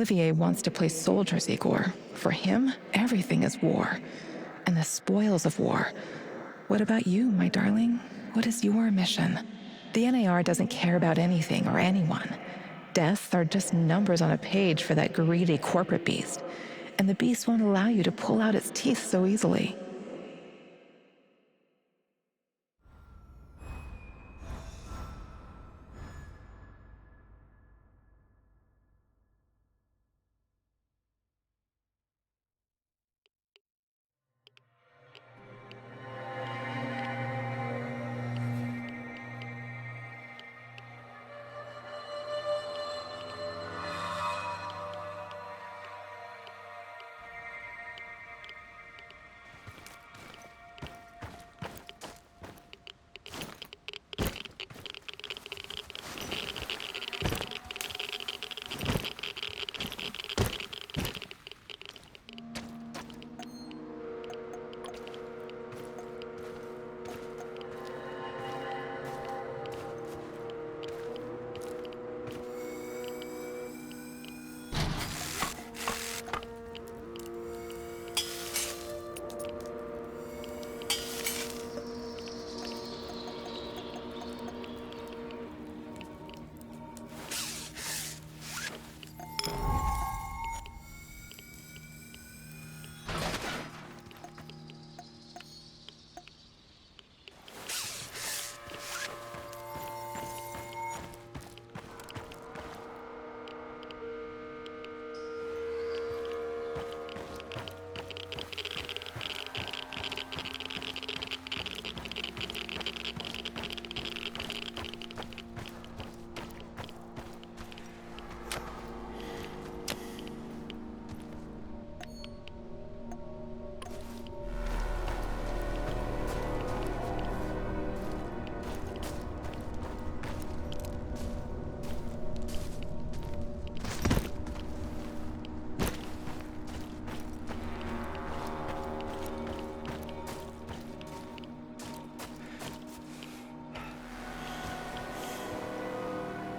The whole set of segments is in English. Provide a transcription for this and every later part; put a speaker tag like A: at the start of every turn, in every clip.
A: Olivier wants to play soldiers, Igor. For him, everything is war. And the spoils of war. What about you, my darling? What is your mission? The NAR doesn't care about anything or anyone. Deaths are just numbers on a page for that greedy corporate beast. And the beast won't allow you to pull out its teeth so easily.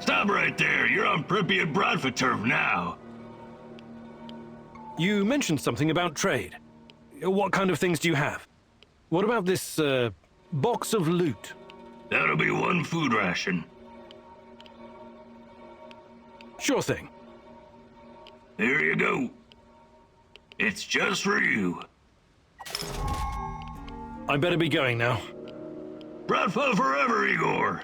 B: Stop right there. You're on Pripyat Bradford now.
C: You mentioned something about trade. What kind of things do you have? What about this, box of loot?
B: That'll be one food ration.
C: Sure thing.
B: Here you go. It's just for you.
C: I better be going now.
B: Bradford forever, Igor.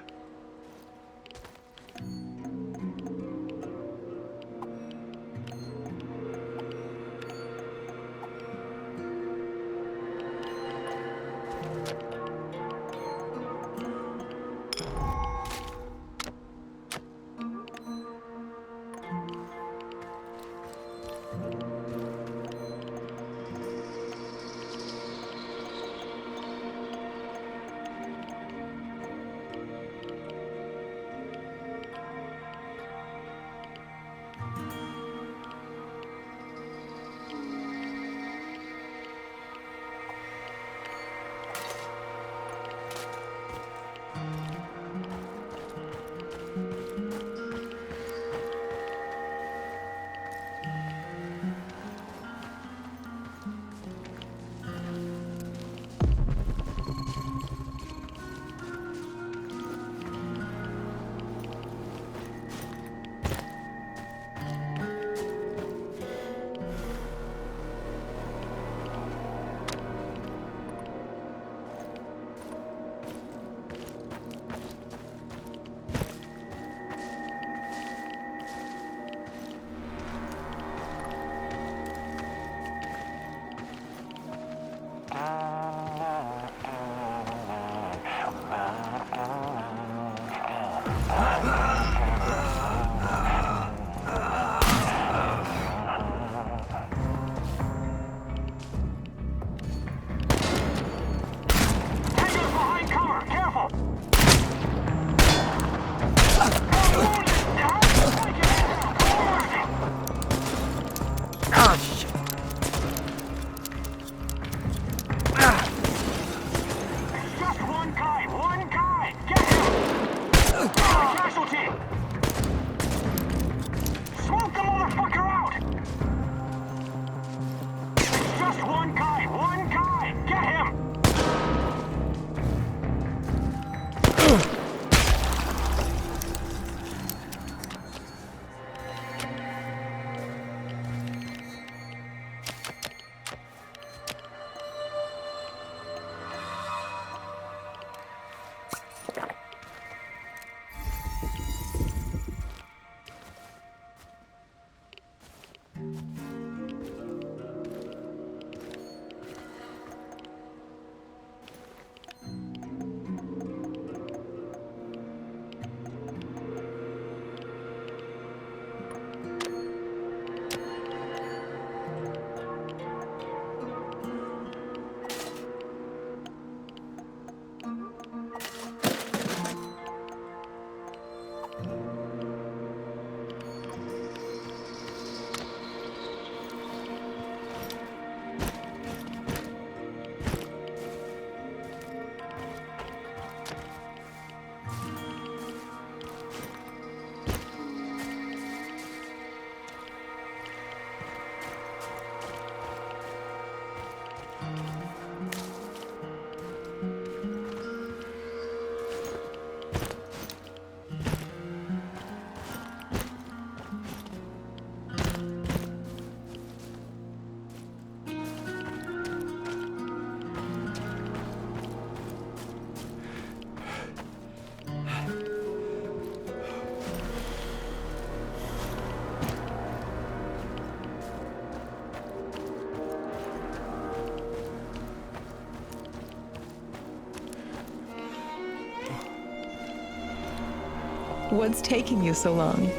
A: What's taking you so long?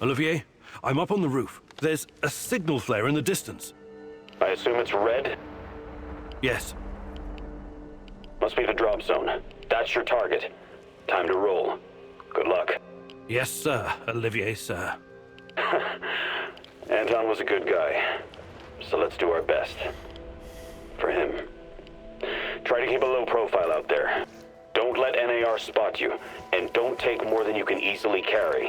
C: Olivier, I'm up on the roof. There's a signal flare in the distance.
D: I assume it's red?
C: Yes.
D: Must be the drop zone. That's your target. Time to roll. Good luck.
C: Yes, sir, Olivier, sir.
D: Anton was a good guy, so let's do our best. For him. Try to keep a low profile out there. Don't let NAR spot you, and don't take more than you can easily carry.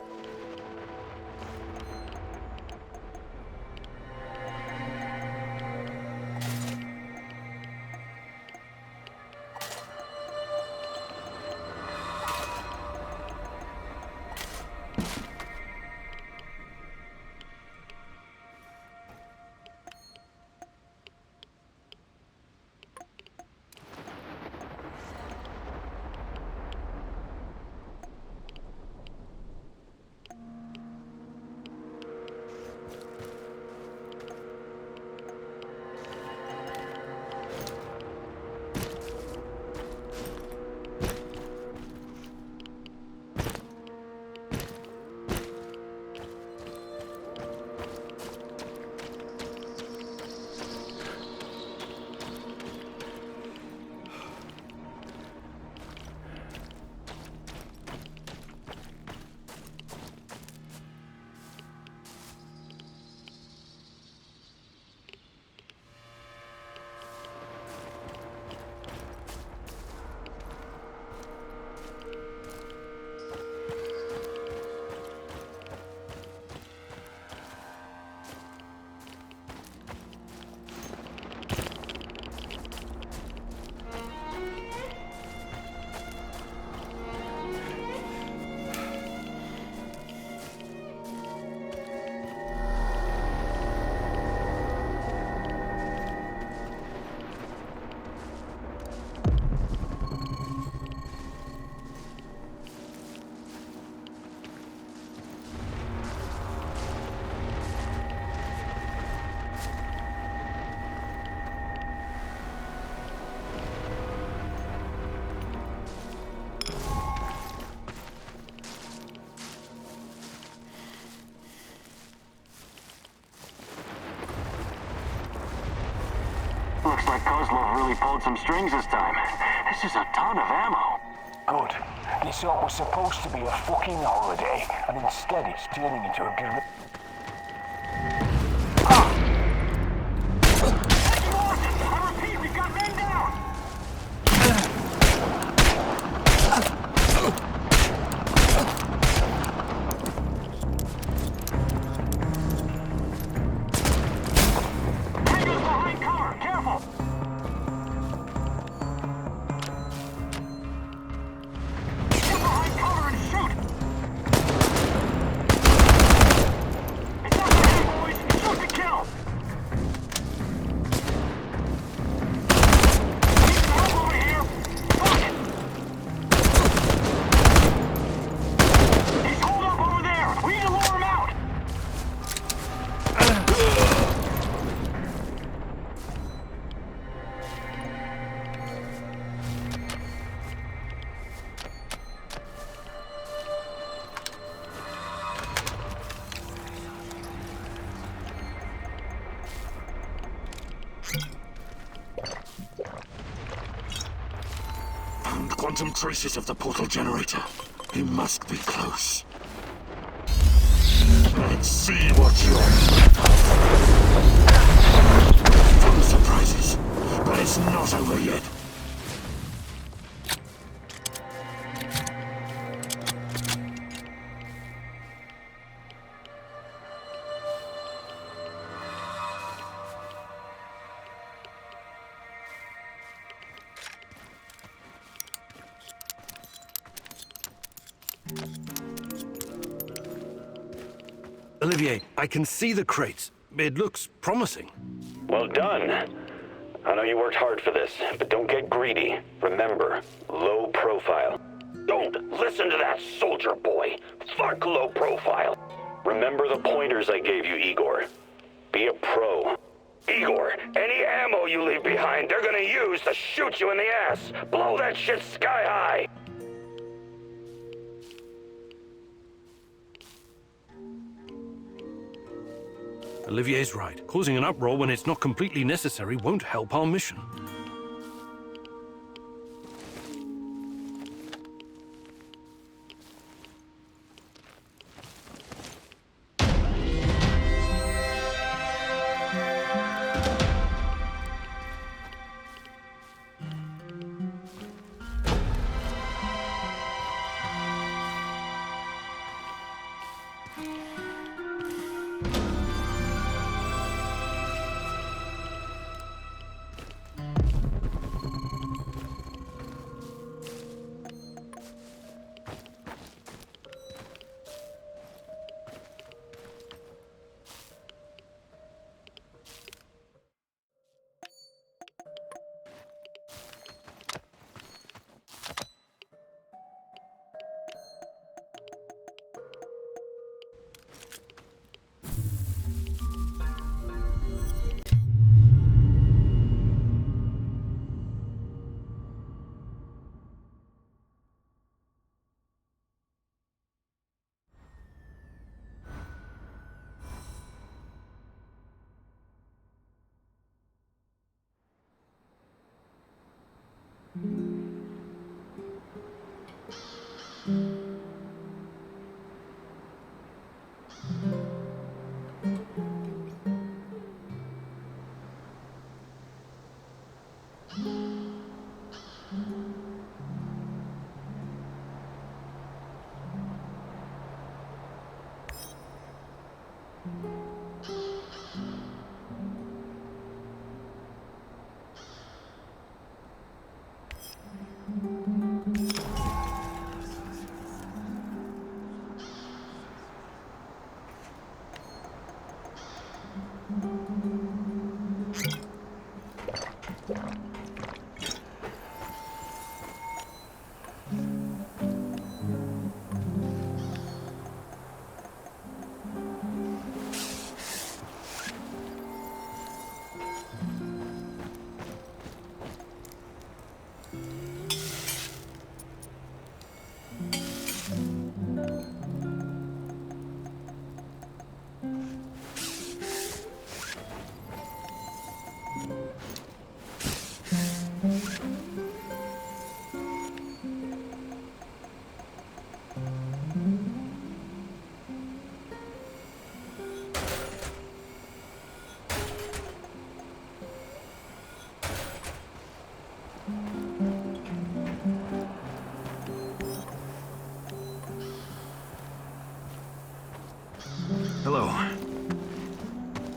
E: Looks like Kozlov really pulled some strings this time. This is a ton of ammo.
F: Good. This all was supposed to be a fucking holiday, and instead it's turning into a
E: I repeat, we've got men down! Tango's behind cover! Careful! Get behind cover and shoot! It's not for him, boys! Shoot to kill! Need some help over here! Fuck it! He's holed up over there! We need to lure him out!
B: Found quantum traces of the portal generator. He must be close. Let's see what you're made of. Fun surprises, but it's not over yet.
C: Olivier, I can see the crates. It looks promising.
D: Well done. I know you worked hard for this, but don't get greedy. Remember, low profile. Don't listen to that soldier boy. Fuck low profile. Remember the pointers I gave you, Igor. Be a pro. Igor, any ammo you leave behind, they're gonna use to shoot you in the ass. Blow that shit sky high.
C: Olivier's right. Causing an uproar when it's not completely necessary won't help our mission.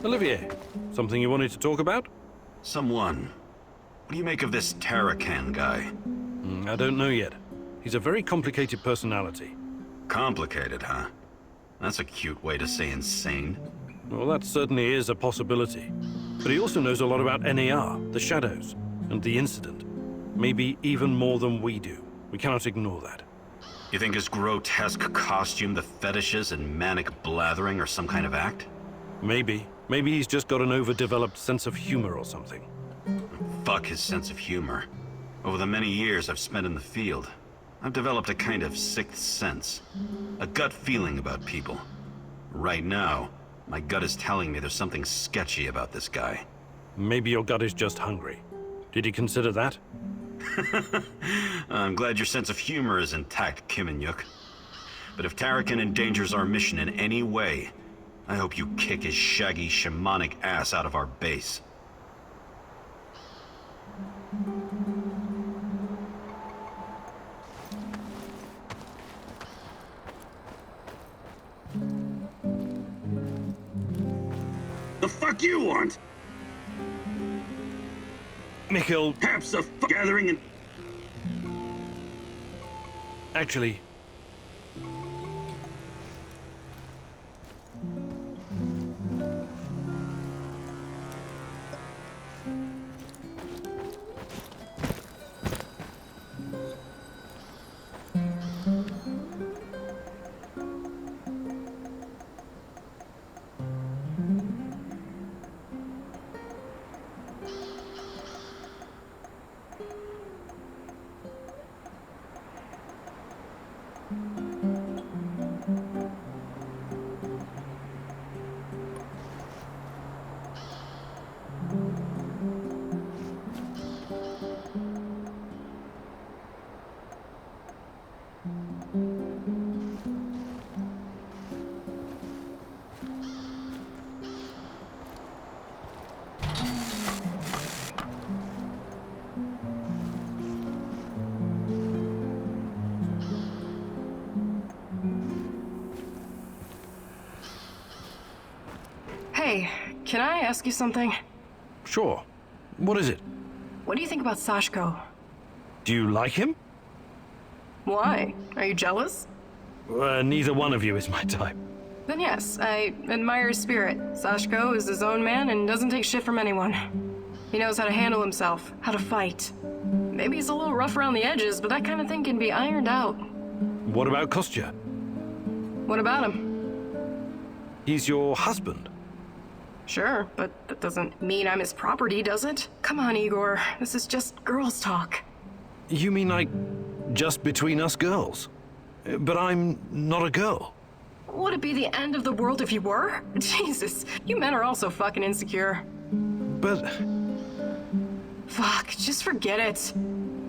C: Olivier, something you wanted to talk about?
B: Someone. What do you make of this Tarakan guy?
C: I don't know yet. He's a very complicated personality.
B: Complicated, huh? That's a cute way to say insane.
C: Well, that certainly is a possibility. But he also knows a lot about NAR, the Shadows, and the incident. Maybe even more than we do. We cannot ignore that.
B: You think his grotesque costume, the fetishes, and manic blathering are some kind of act?
C: Maybe. Maybe he's just got an overdeveloped sense of humor or something.
B: Fuck his sense of humor. Over the many years I've spent in the field, I've developed a kind of sixth sense. A gut feeling about people. Right now, my gut is telling me there's something sketchy about this guy.
C: Maybe your gut is just hungry. Did he consider that?
B: I'm glad your sense of humor is intact, Kim and Yuk. But if Tarakan endangers our mission in any way, I hope you kick his shaggy, shamanic ass out of our base.
G: The fuck you want?
C: Mikhail,
G: Perhaps a gathering and...
C: actually,
H: Hey, can I ask you something?
C: sure. What is it?
H: What do you think about Sashko?
C: Do you like him?
H: Why? Are you jealous?
C: Neither one of you is my type.
H: Then yes, I admire his spirit. Sashko is his own man and doesn't take shit from anyone. He knows how to handle himself, how to fight. Maybe he's a little rough around the edges, but that kind of thing can be ironed out.
C: What about Kostya?
H: What about him?
C: He's your husband.
H: Sure, but that doesn't mean I'm his property, does it? Come on, Igor. This is just girls' talk.
C: You mean like just between us girls? But I'm not a girl.
H: Would it be the end of the world if you were? Jesus, you men are also fucking insecure.
C: But
H: Fuck, just forget it.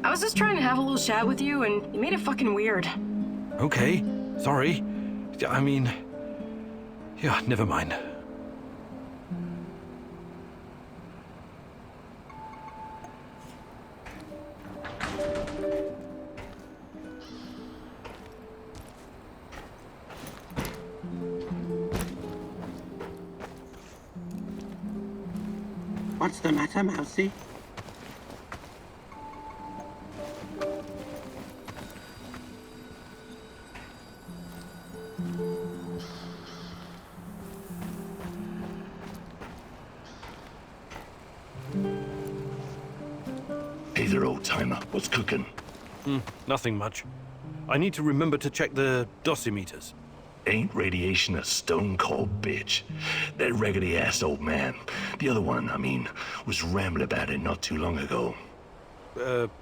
H: I was just trying to have a little chat with you, and you made it fucking weird.
C: okay, sorry. I mean, yeah, never mind.
G: What's the matter, Mousy?
I: Hey there, old-timer. What's cooking?
C: Nothing much. I need to remember to check the dosimeters.
I: Ain't radiation a stone-cold bitch? That raggedy-ass old man, the other one, I mean, was rambling about it not too long ago.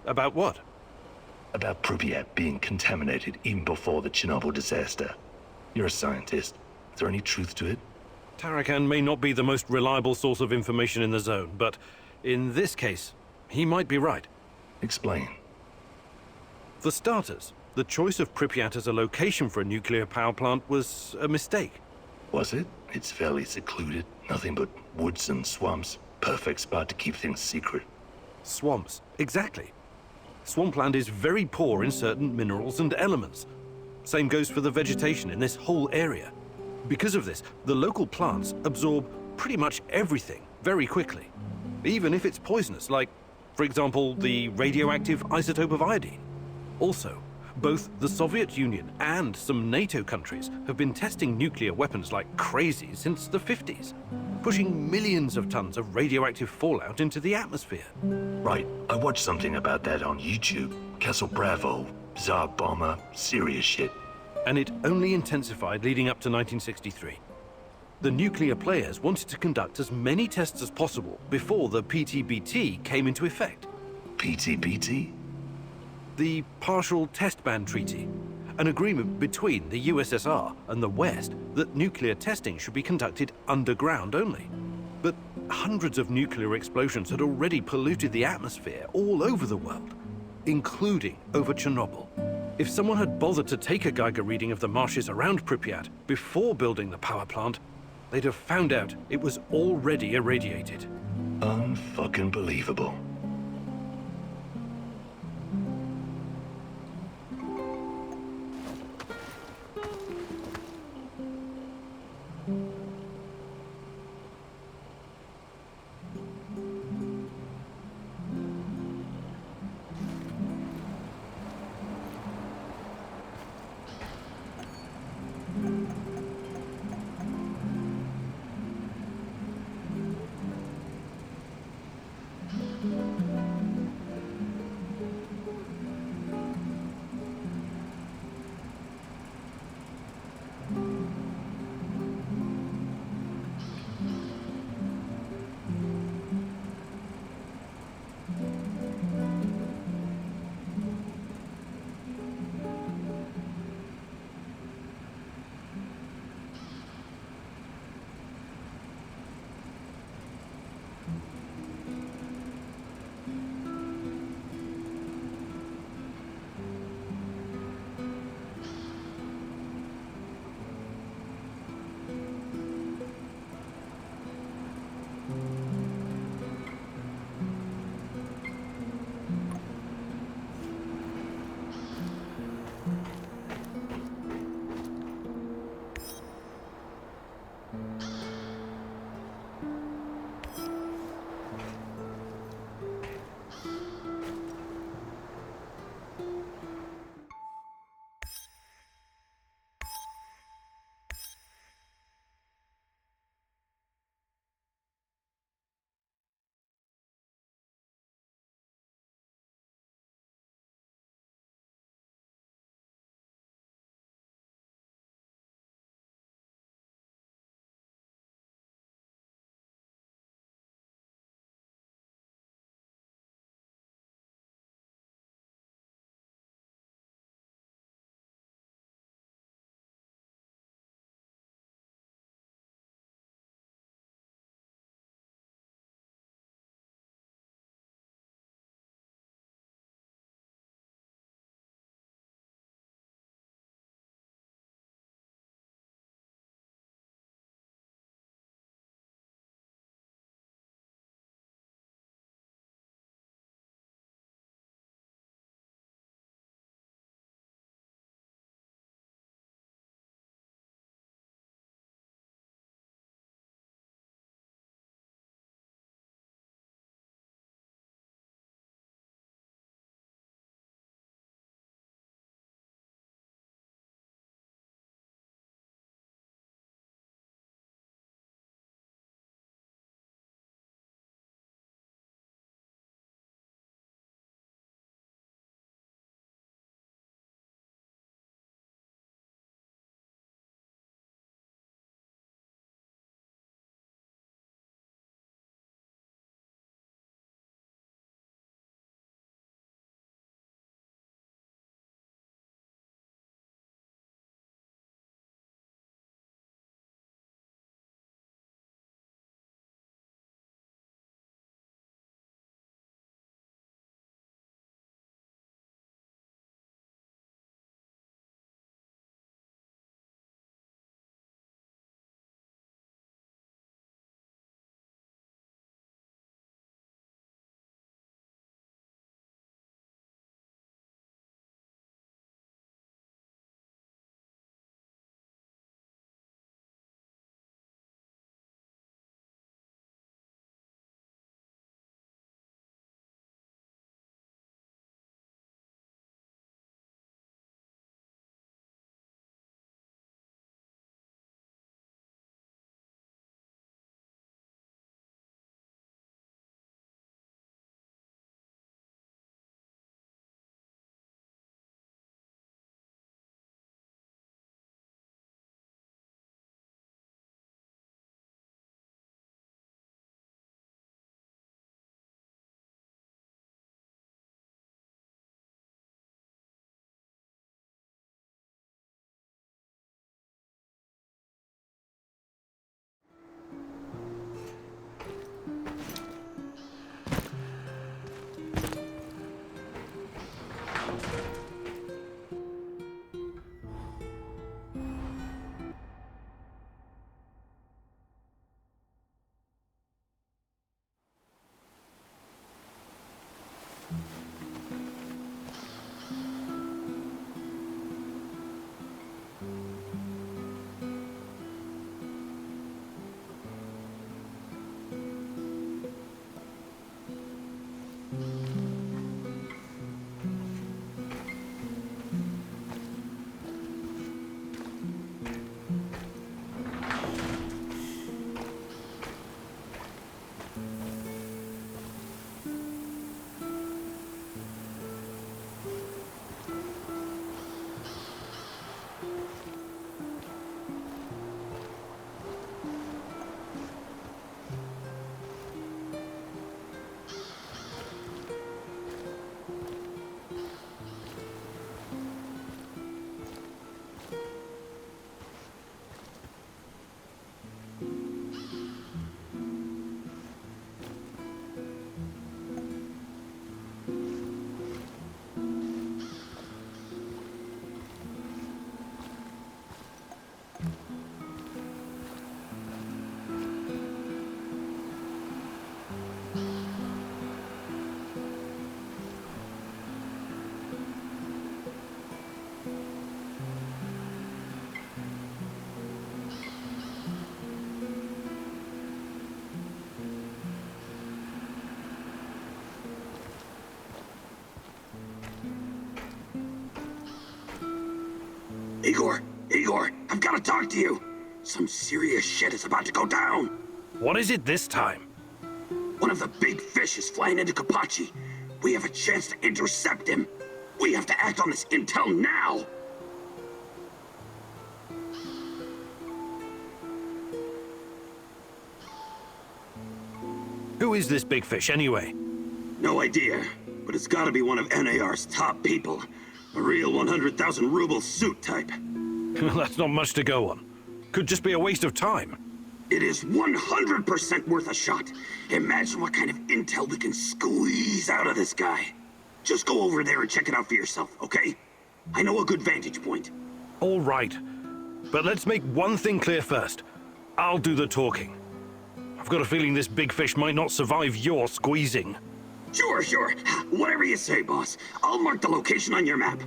C: About what?
I: About Pripyat being contaminated even before the Chernobyl disaster. You're a scientist. Is there any truth to it?
C: Tarakan may not be the most reliable source of information in the zone, but in this case, he might be right.
I: Explain.
C: For starters, the choice of Pripyat as a location for a nuclear power plant was a mistake.
I: Was it? It's fairly secluded. Nothing but woods and swamps. Perfect spot to keep things secret.
C: Swamps, exactly. Swampland is very poor in certain minerals and elements. Same goes for the vegetation in this whole area. Because of this, the local plants absorb pretty much everything very quickly, even if it's poisonous, like, for example, the radioactive isotope of iodine. Also, both the Soviet Union and some NATO countries have been testing nuclear weapons like crazy since the 50s, pushing millions of tons of radioactive fallout into the atmosphere.
I: Right, I watched something about that on YouTube. Castle Bravo, Tsar Bomber, serious shit.
C: And it only intensified leading up to 1963. The nuclear players wanted to conduct as many tests as possible before the PTBT came into effect.
I: PTBT?
C: The Partial Test Ban Treaty, an agreement between the USSR and the West that nuclear testing should be conducted underground only. But hundreds of nuclear explosions had already polluted the atmosphere all over the world, including over Chernobyl. If someone had bothered to take a Geiger reading of the marshes around Pripyat before building the power plant, they'd have found out it was already irradiated.
I: Unfucking believable.
G: Igor, I've got to talk to you. Some serious shit is about to go down.
C: What is it this time?
G: One of the big fish is flying into Kapachi. We have a chance to intercept him. We have to act on this intel now.
C: Who is this big fish, anyway?
G: No idea, but it's got to be one of NAR's top people. A real 100,000 ruble suit type.
C: That's not much to go on. Could just be a waste of time.
G: It is 100% worth a shot. Imagine what kind of intel we can squeeze out of this guy. Just go over there and check it out for yourself, okay? I know a good vantage point.
C: All right. But let's make one thing clear first. I'll do the talking. I've got a feeling this big fish might not survive your squeezing.
G: Sure. Whatever you say, boss. I'll mark the location on your map.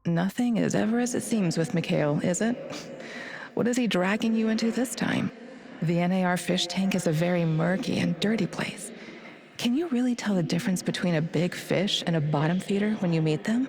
A: Nothing is ever as it seems with Mikhail, is it? What is he dragging you into this time? The NAR fish tank is a very murky and dirty place. Can you really tell the difference between a big fish and a bottom feeder when you meet them?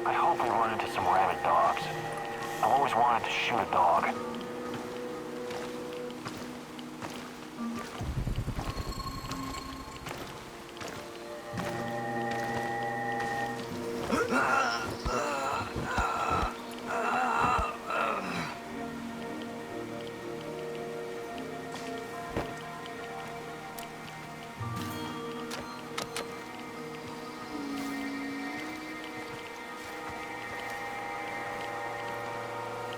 E: I hope we run into some rabid dogs. I've always wanted to shoot a dog.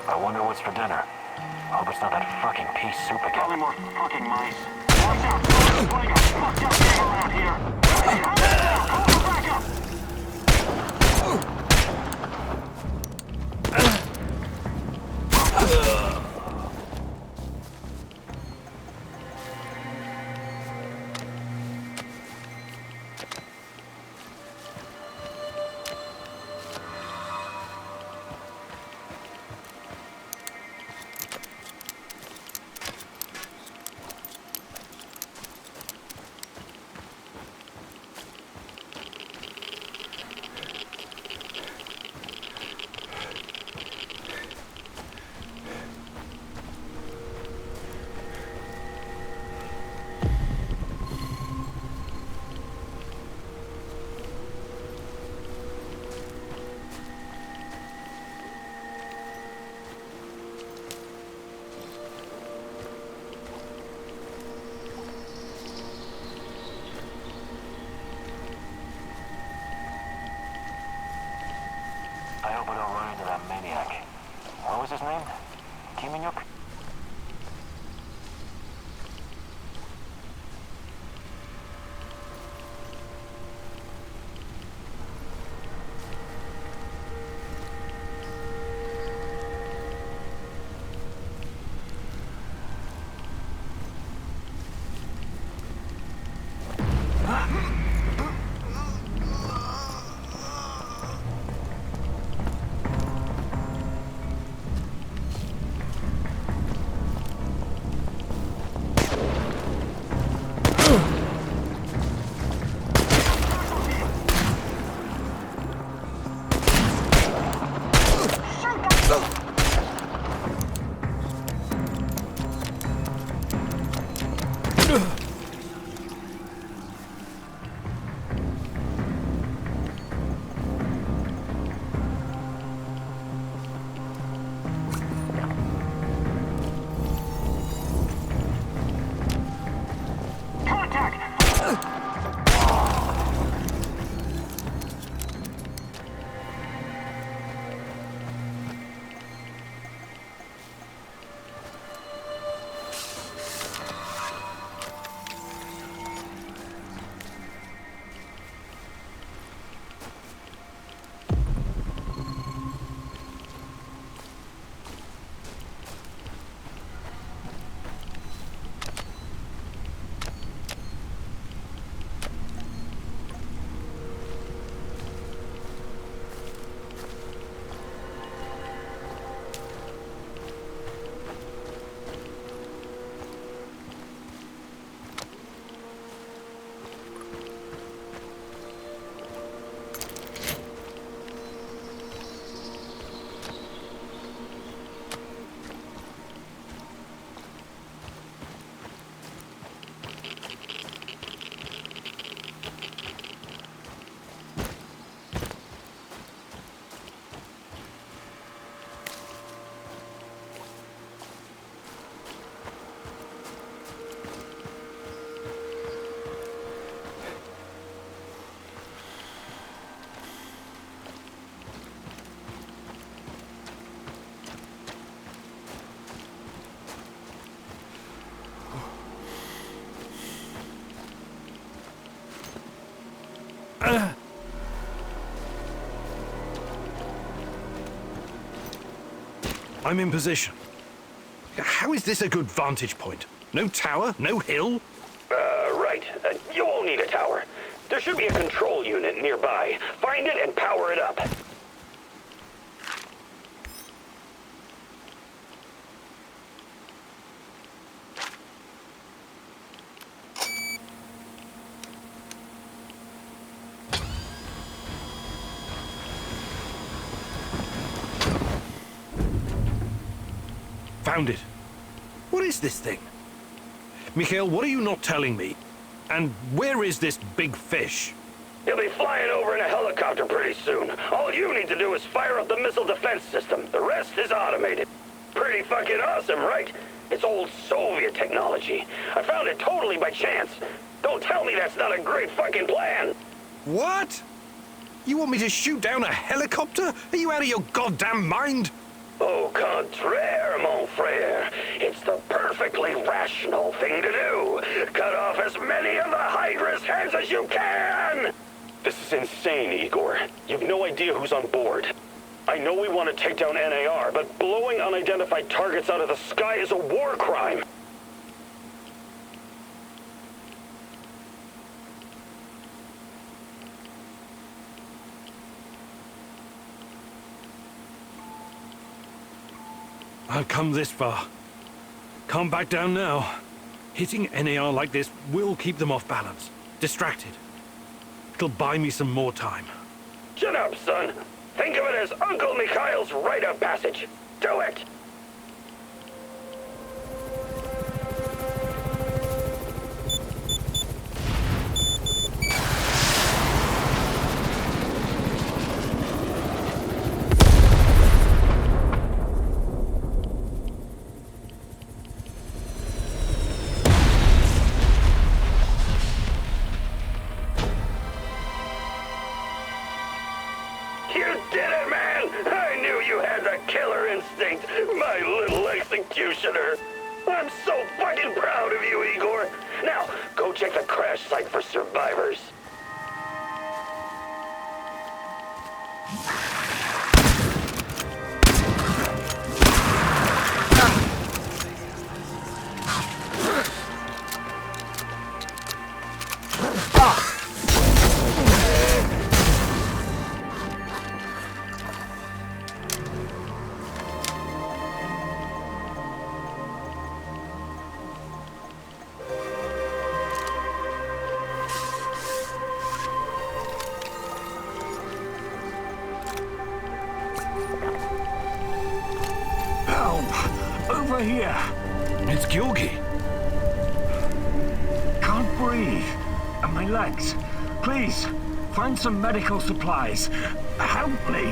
E: I wonder what's for dinner. I hope it's not that fucking pea soup again. Probably more fucking mice. Watch out! There's plenty of fucked up game around here! Hey, hold it down! Hold it back up!
C: I'm in position. How is this a good vantage point? No tower, no hill?
D: Right. You won't need a tower. There should be a control unit nearby. Find it and power it up.
C: Found it. What is this thing? Mikhail, what are you not telling me? And where is this big fish?
D: He'll be flying over in a helicopter pretty soon. All you need to do is fire up the missile defense system. The rest is automated. Pretty fucking awesome, right? It's old Soviet technology. I found it totally by chance. Don't tell me that's not a great fucking plan.
C: What? You want me to shoot down a helicopter? Are you out of your goddamn mind?
D: Au contraire, mon frère. It's the perfectly rational thing to do. Cut off as many of the Hydra's heads as you can! This is insane, Igor. You've no idea who's on board. I know we want to take down NAR, but blowing unidentified targets out of the sky is a war crime.
C: I've come this far. Can't back down now. Hitting NAR like this will keep them off balance, distracted. It'll buy me some more time.
D: Shut up, son. Think of it as Uncle Mikhail's rite of passage. Do it! My little executioner. I'm so fucking proud of you, Igor. Now, go check the crash site for survivors.
F: Over here.
C: It's Georgi.
F: my legs. Please, find some medical supplies. Help me.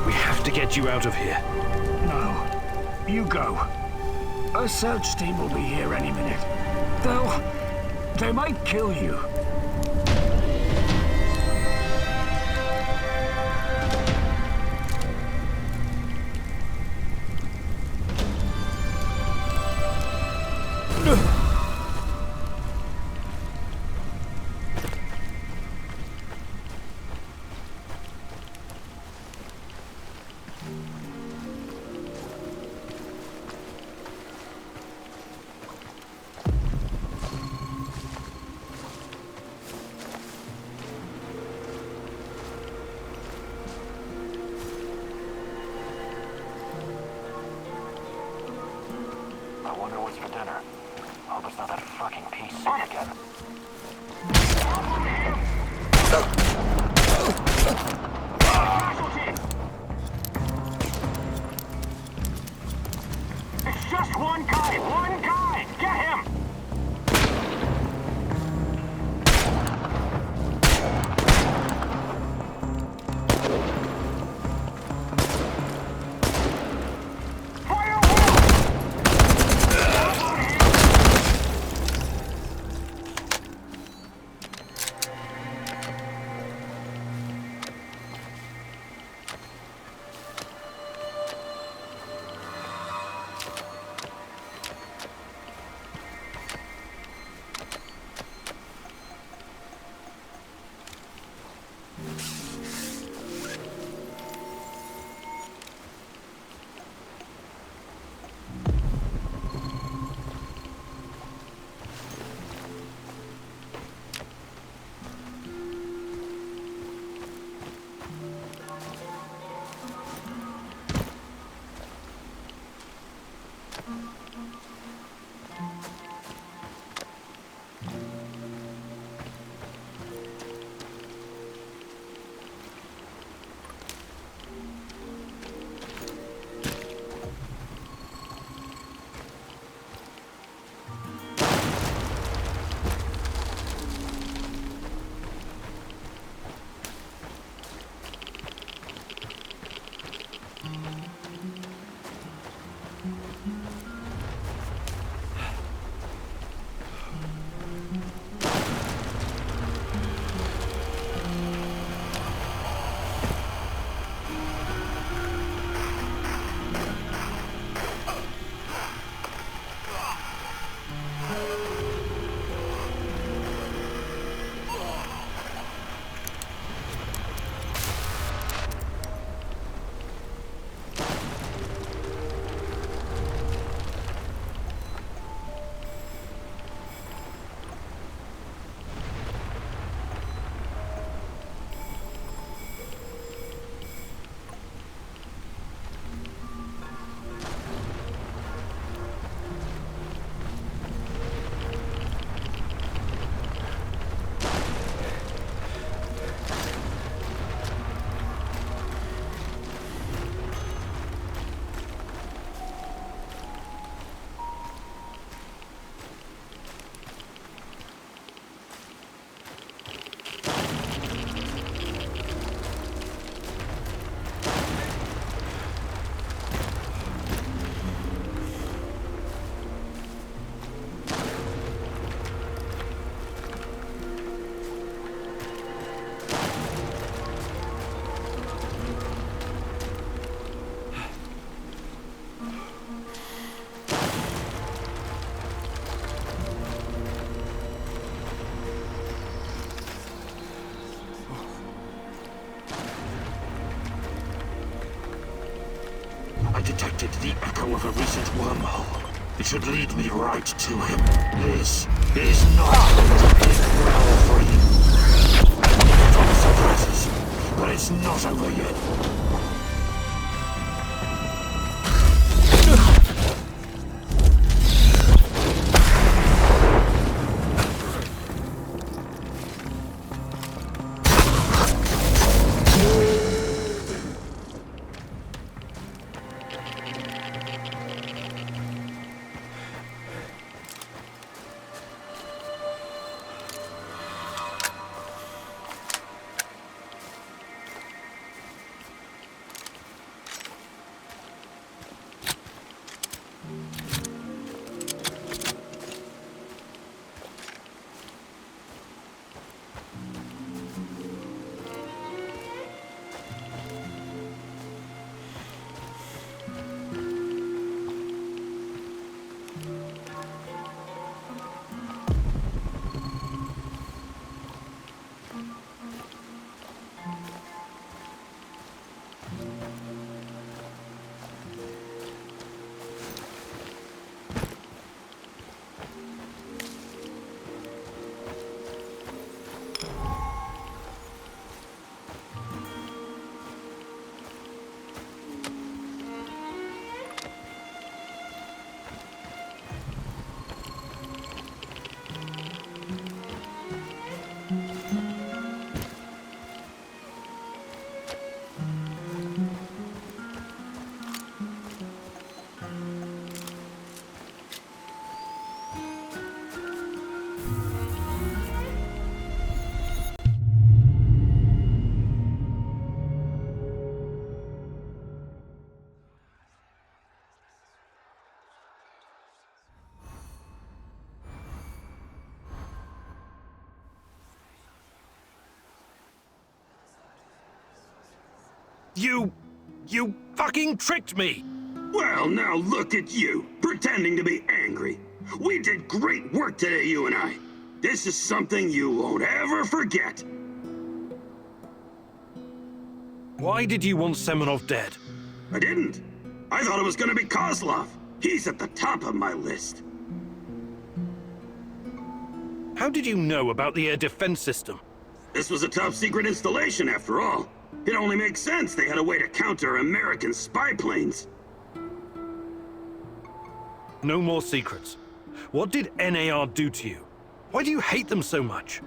C: We have to get you out of here.
F: No, you go. A search team will be here any minute. They might kill you.
E: I wonder what's for dinner. Hope it's not that fucking piece soup again.
F: It's just one guy! One guy! Get him!
I: I detected the echo of a recent wormhole. It should lead me right to him. This is not going to be well for you. From surprises, but it's not over yet.
C: You fucking tricked me!
G: Well, now look at you, pretending to be angry. We did great work today, you and I. This is something you won't ever forget.
C: Why did you want Semenov dead?
G: I didn't. I thought it was gonna be Kozlov. He's at the top of my list.
C: How did you know about the air defense system?
G: This was a top-secret installation, after all. It only makes sense they had a way to counter American spy planes.
C: No more secrets. What did NAR do to you? Why do you hate them so much?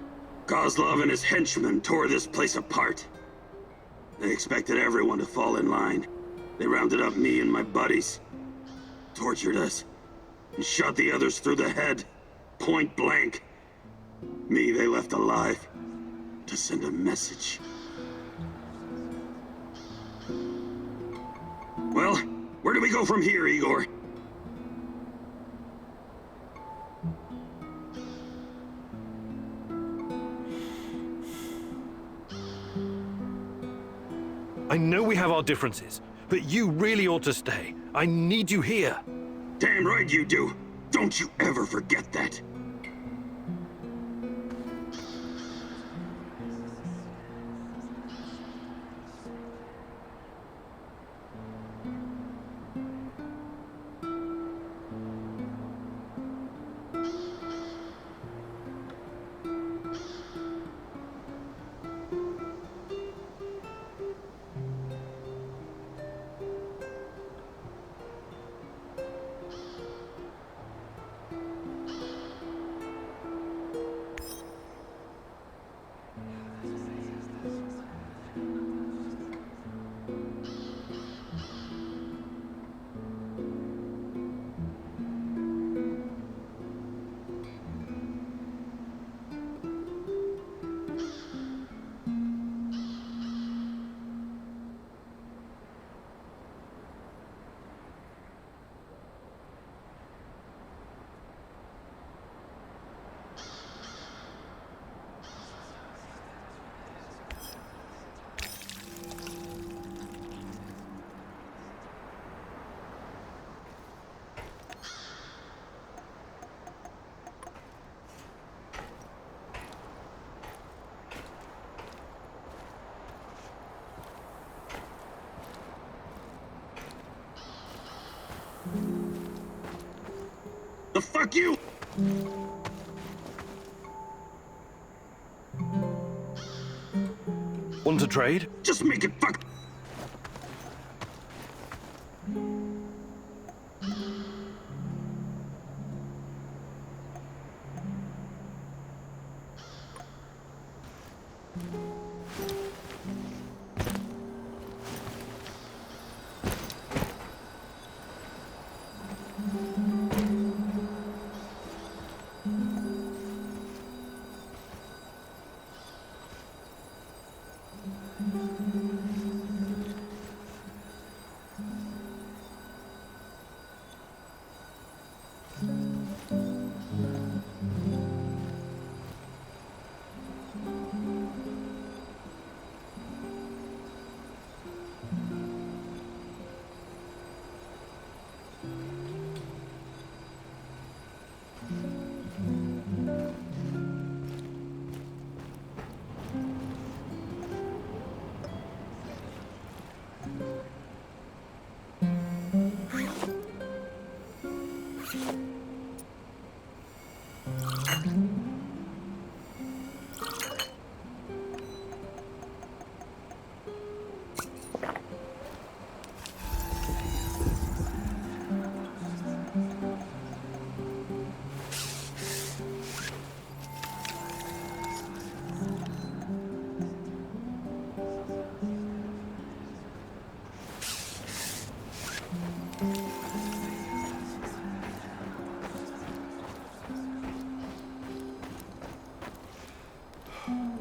G: Kozlov and his henchmen tore this place apart. They expected everyone to fall in line. They rounded up me and my buddies, tortured us, and shot the others through the head, point blank. Me, they left alive, to send a message. Well, where do we go from here, Igor?
C: I know we have our differences, but you really ought to stay. I need you here.
G: Damn right you do. Don't you ever forget that. The fuck you?
C: Want to trade?
G: Just make it fuck.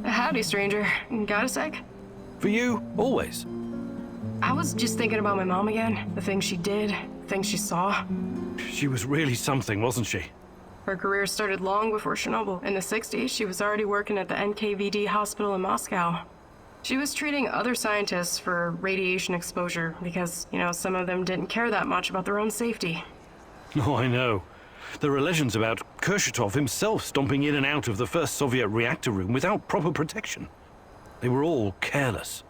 H: Howdy, stranger. Got a sec?
C: For you, always.
H: I was just thinking about my mom again. The things she did, things she saw.
C: She was really something, wasn't she?
H: Her career started long before Chernobyl. In the 60s, she was already working at the NKVD hospital in Moscow. She was treating other scientists for radiation exposure because, some of them didn't care that much about their own safety.
C: Oh, I know. There are legends about Kurchatov himself stomping in and out of the first Soviet reactor room without proper protection. They were all careless.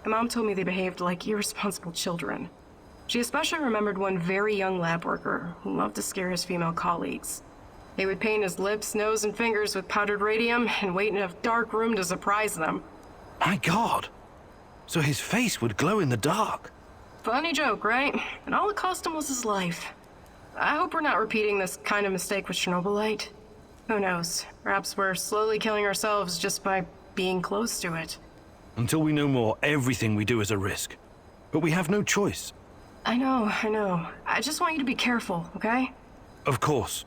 H: My mom told me they behaved like irresponsible children. She especially remembered one very young lab worker who loved to scare his female colleagues. They would paint his lips, nose, and fingers with powdered radium and wait in a dark room to surprise them.
C: My God! So his face would glow in the dark.
H: Funny joke, right? And all it cost him was his life. I hope we're not repeating this kind of mistake with Chernobylite. Who knows? Perhaps we're slowly killing ourselves just by being close to it.
C: Until we know more, everything we do is a risk. But we have no choice.
H: I know. I just want you to be careful, okay?
C: Of course.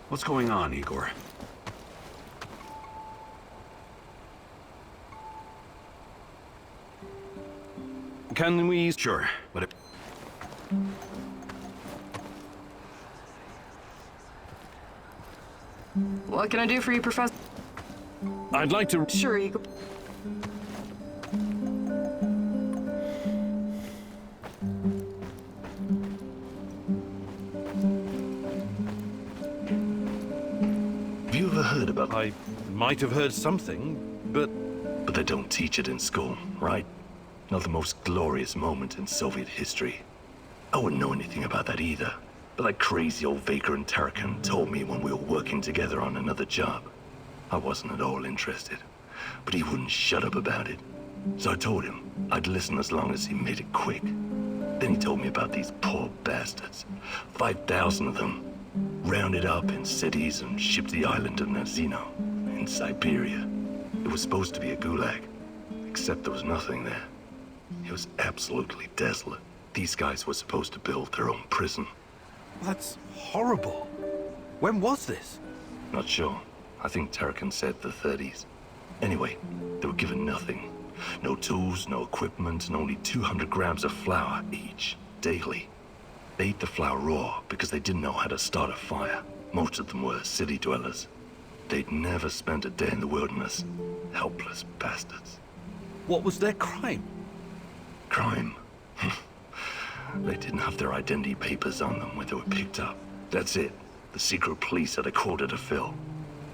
B: What's going on, Igor?
C: Can we...
B: Sure, but it...
H: What can I do for you, Professor?
C: I'd like to...
H: Sure, Igor.
J: Have you ever heard about...
C: I might have heard something, but...
J: But they don't teach it in school, right? Not the most glorious moment in Soviet history. I wouldn't know anything about that either. But that crazy old Vaker and Tarakan told me when we were working together on another job. I wasn't at all interested, but he wouldn't shut up about it. So I told him I'd listen as long as he made it quick. Then he told me about these poor bastards. 5,000 of them, rounded up in cities and shipped to the island of Nazino, in Siberia. It was supposed to be a gulag, except there was nothing there. It was absolutely desolate. These guys were supposed to build their own prison.
C: That's horrible. When was this?
J: Not sure. I think Tarakan said the 30s. Anyway, they were given nothing. No tools, no equipment, and only 200 grams of flour each, daily. They ate the flour raw because they didn't know how to start a fire. Most of them were city dwellers. They'd never spent a day in the wilderness. Helpless bastards.
C: What was their crime?
J: Crime? They didn't have their identity papers on them when they were picked up. That's it. The secret police had a quota to fill.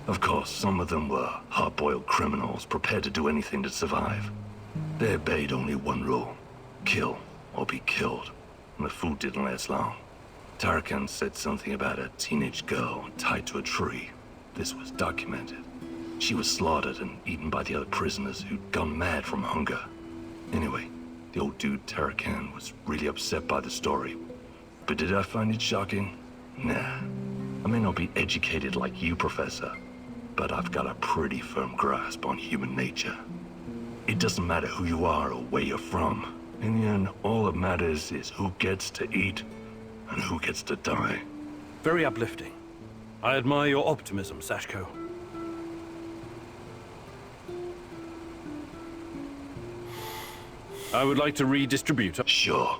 J: Of course, some of them were hard-boiled criminals prepared to do anything to survive. They obeyed only one rule: kill or be killed. And the food didn't last long. Tarakan said something about a teenage girl tied to a tree. This was documented. She was slaughtered and eaten by the other prisoners who'd gone mad from hunger. Anyway, the old dude Tarakan was really upset by the story. But did I find it shocking? Nah. I may not be educated like you, Professor, but I've got a pretty firm grasp on human nature. It doesn't matter who you are or where you're from. In the end, all that matters is who gets to eat and who gets to die.
C: Very uplifting. I admire your optimism, Sashko. I would like to redistribute.
J: Sure.